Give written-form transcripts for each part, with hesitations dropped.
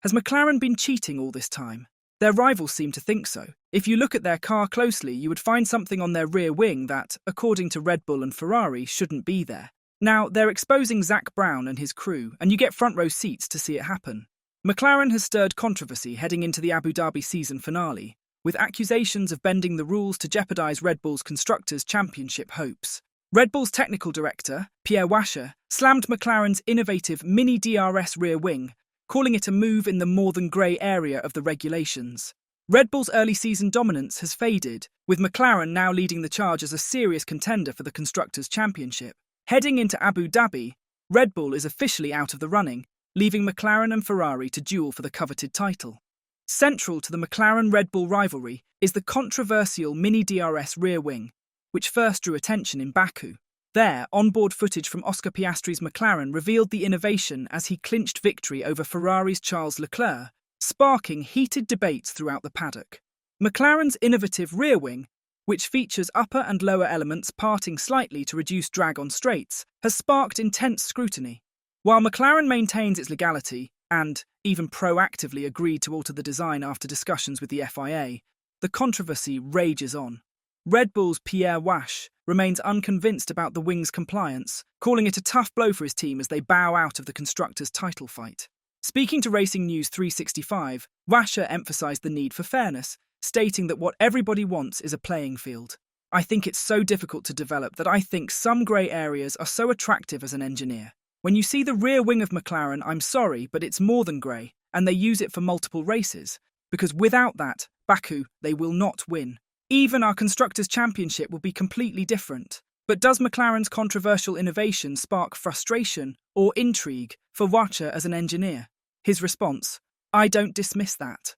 Has McLaren been cheating all this time? Their rivals seem to think so. If you look at their car closely, you would find something on their rear wing that, according to Red Bull and Ferrari, shouldn't be there. Now, they're exposing Zak Brown and his crew, and you get front row seats to see it happen. McLaren has stirred controversy heading into the Abu Dhabi season finale, with accusations of bending the rules to jeopardise Red Bull's Constructors' Championship hopes. Red Bull's technical director, Pierre Wascher, slammed McLaren's innovative Mini DRS rear wing, calling it a move in the more than grey area of the regulations. Red Bull's early season dominance has faded, with McLaren now leading the charge as a serious contender for the Constructors' Championship. Heading into Abu Dhabi, Red Bull is officially out of the running, leaving McLaren and Ferrari to duel for the coveted title. Central to the McLaren-Red Bull rivalry is the controversial Mini DRS rear wing, which first drew attention in Baku. There, onboard footage from Oscar Piastri's McLaren revealed the innovation as he clinched victory over Ferrari's Charles Leclerc, sparking heated debates throughout the paddock. McLaren's innovative rear wing, which features upper and lower elements parting slightly to reduce drag on straights, has sparked intense scrutiny. While McLaren maintains its legality and even proactively agreed to alter the design after discussions with the FIA, the controversy rages on. Red Bull's Pierre Wascher remains unconvinced about the wing's compliance, calling it a tough blow for his team as they bow out of the Constructors' title fight. Speaking to Racing News 365, Wascher emphasised the need for fairness, stating that what everybody wants is a playing field. I think it's so difficult to develop that I think some grey areas are so attractive as an engineer. When you see the rear wing of McLaren, I'm sorry, but it's more than grey, and they use it for multiple races, because without that, Baku, they will not win. Even our Constructors' Championship will be completely different. But does McLaren's controversial innovation spark frustration or intrigue for Wascher as an engineer? His response: I don't dismiss that.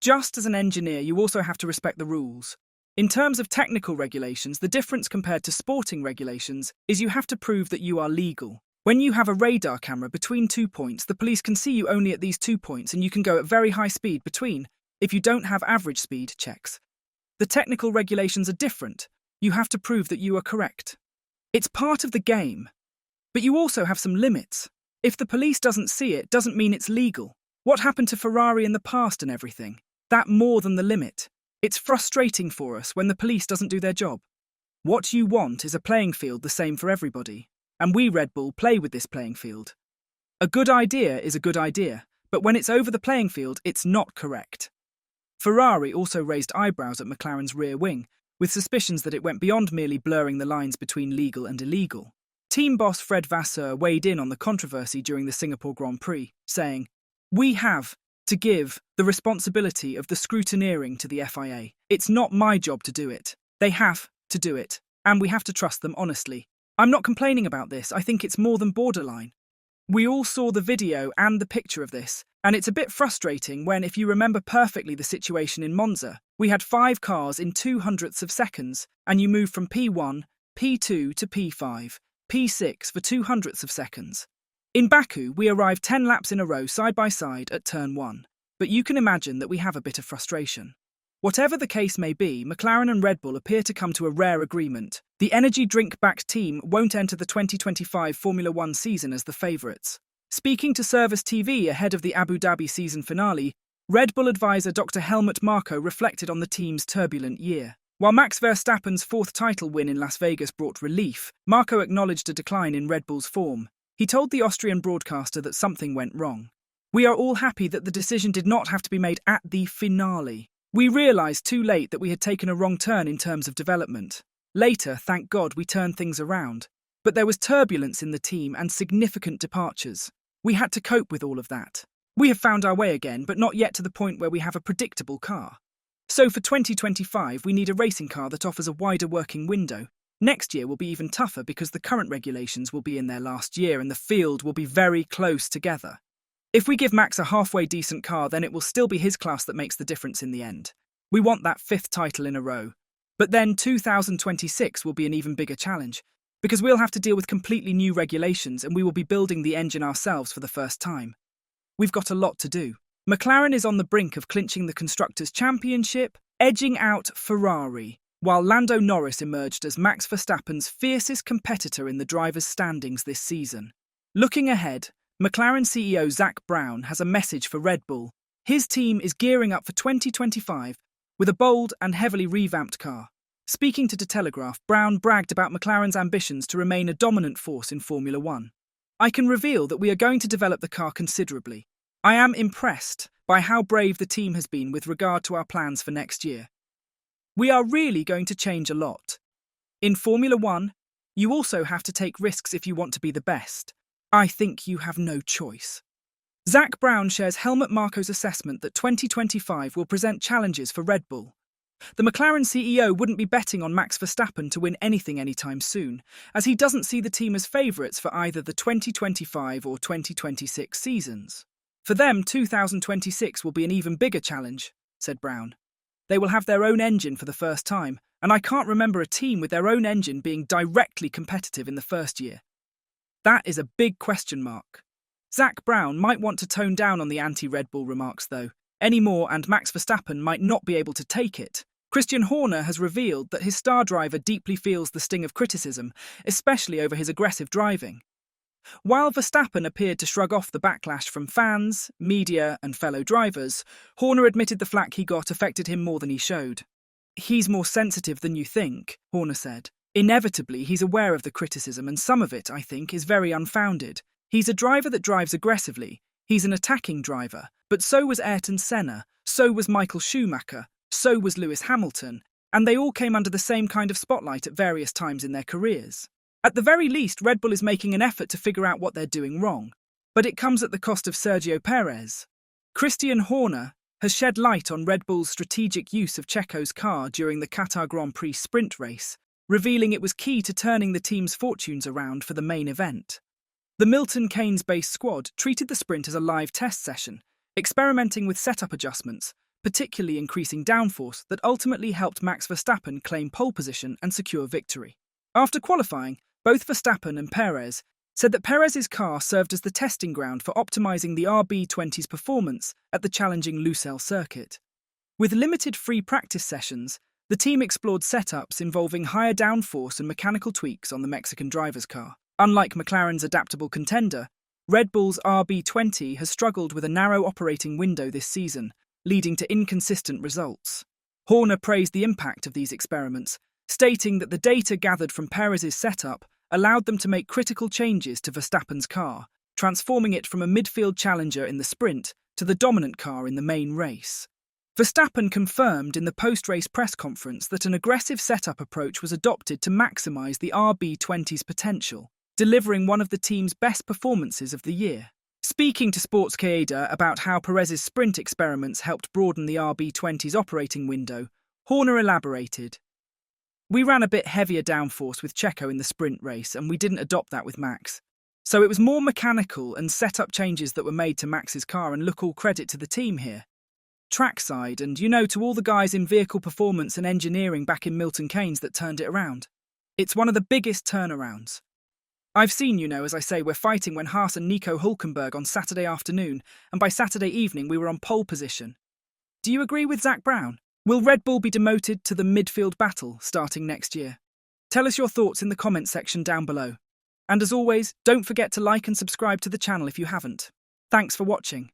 Just as an engineer, you also have to respect the rules. In terms of technical regulations, the difference compared to sporting regulations is you have to prove that you are legal. When you have a radar camera between 2 points, the police can see you only at these 2 points and you can go at very high speed between, if you don't have average speed checks. The technical regulations are different. You have to prove that you are correct. It's part of the game. But you also have some limits. If the police doesn't see it, doesn't mean it's legal. What happened to Ferrari in the past and everything? That more than the limit. It's frustrating for us when the police doesn't do their job. What you want is a playing field the same for everybody. And we Red Bull play with this playing field. A good idea is a good idea, but when it's over the playing field, it's not correct. Ferrari also raised eyebrows at McLaren's rear wing, with suspicions that it went beyond merely blurring the lines between legal and illegal. Team boss Fred Vasseur weighed in on the controversy during the Singapore Grand Prix, saying, "We have to give the responsibility of the scrutineering to the FIA. It's not my job to do it. They have to do it, and we have to trust them honestly. I'm not complaining about this, I think it's more than borderline." We all saw the video and the picture of this, and it's a bit frustrating when, if you remember perfectly the situation in Monza, we had 5 cars in 0.02 of seconds, and you moved from P1, P2 to P5, P6 for 0.02 of seconds. In Baku, we arrived 10 laps in a row side by side at turn 1, but you can imagine that we have a bit of frustration. Whatever the case may be, McLaren and Red Bull appear to come to a rare agreement. The energy drink-backed team won't enter the 2025 Formula One season as the favourites. Speaking to Service TV ahead of the Abu Dhabi season finale, Red Bull advisor Dr. Helmut Marko reflected on the team's turbulent year. While Max Verstappen's 4th title win in Las Vegas brought relief, Marko acknowledged a decline in Red Bull's form. He told the Austrian broadcaster that something went wrong. "We are all happy that the decision did not have to be made at the finale. We realised too late that we had taken a wrong turn in terms of development. Later, thank God, we turned things around. But there was turbulence in the team and significant departures. We had to cope with all of that. We have found our way again, but not yet to the point where we have a predictable car. So for 2025, we need a racing car that offers a wider working window. Next year will be even tougher because the current regulations will be in their last year and the field will be very close together. If we give Max a halfway decent car, then it will still be his class that makes the difference in the end. We want that 5th title in a row. But then 2026 will be an even bigger challenge, because we'll have to deal with completely new regulations and we will be building the engine ourselves for the first time. We've got a lot to do. McLaren is on the brink of clinching the Constructors' Championship, edging out Ferrari, while Lando Norris emerged as Max Verstappen's fiercest competitor in the drivers' standings this season. Looking ahead, McLaren CEO Zak Brown has a message for Red Bull. His team is gearing up for 2025 with a bold and heavily revamped car. Speaking to The Telegraph, Brown bragged about McLaren's ambitions to remain a dominant force in Formula One. "I can reveal that we are going to develop the car considerably. I am impressed by how brave the team has been with regard to our plans for next year. We are really going to change a lot. In Formula One, you also have to take risks if you want to be the best. I think you have no choice." Zak Brown shares Helmut Marko's assessment that 2025 will present challenges for Red Bull. The McLaren CEO wouldn't be betting on Max Verstappen to win anything anytime soon, as he doesn't see the team as favourites for either the 2025 or 2026 seasons. "For them, 2026 will be an even bigger challenge," said Brown. "They will have their own engine for the first time, and I can't remember a team with their own engine being directly competitive in the first year. That is a big question mark." Zak Brown might want to tone down on the anti-Red Bull remarks, though. Any more and Max Verstappen might not be able to take it. Christian Horner has revealed that his star driver deeply feels the sting of criticism, especially over his aggressive driving. While Verstappen appeared to shrug off the backlash from fans, media, and fellow drivers, Horner admitted the flack he got affected him more than he showed. "He's more sensitive than you think," Horner said. "Inevitably, he's aware of the criticism, and some of it, I think, is very unfounded. He's a driver that drives aggressively. He's an attacking driver, but so was Ayrton Senna, so was Michael Schumacher, so was Lewis Hamilton, and they all came under the same kind of spotlight at various times in their careers. At the very least, Red Bull is making an effort to figure out what they're doing wrong, but it comes at the cost of Sergio Perez." Christian Horner has shed light on Red Bull's strategic use of Checo's car during the Qatar Grand Prix sprint race, revealing it was key to turning the team's fortunes around for the main event. The Milton Keynes-based squad treated the sprint as a live test session, experimenting with setup adjustments, particularly increasing downforce, that ultimately helped Max Verstappen claim pole position and secure victory. After qualifying, both Verstappen and Perez said that Perez's car served as the testing ground for optimizing the RB20's performance at the challenging Lusail circuit. With limited free practice sessions, the team explored setups involving higher downforce and mechanical tweaks on the Mexican driver's car. Unlike McLaren's adaptable contender, Red Bull's RB20 has struggled with a narrow operating window this season, leading to inconsistent results. Horner praised the impact of these experiments, stating that the data gathered from Perez's setup allowed them to make critical changes to Verstappen's car, transforming it from a midfield challenger in the sprint to the dominant car in the main race. Verstappen confirmed in the post-race press conference that an aggressive setup approach was adopted to maximise the RB20's potential, delivering one of the team's best performances of the year. Speaking to Sports Qaeda about how Perez's sprint experiments helped broaden the RB20's operating window, Horner elaborated, "We ran a bit heavier downforce with Checo in the sprint race, and we didn't adopt that with Max. So it was more mechanical and setup changes that were made to Max's car, and look, all credit to the team here. Trackside, and to all the guys in vehicle performance and engineering back in Milton Keynes that turned it around. It's one of the biggest turnarounds. I've seen, as I say, we're fighting when Haas and Nico Hülkenberg on Saturday afternoon, and by Saturday evening we were on pole position. Do you agree with Zak Brown? Will Red Bull be demoted to the midfield battle starting next year? Tell us your thoughts in the comments section down below. And as always, don't forget to like and subscribe to the channel if you haven't. Thanks for watching.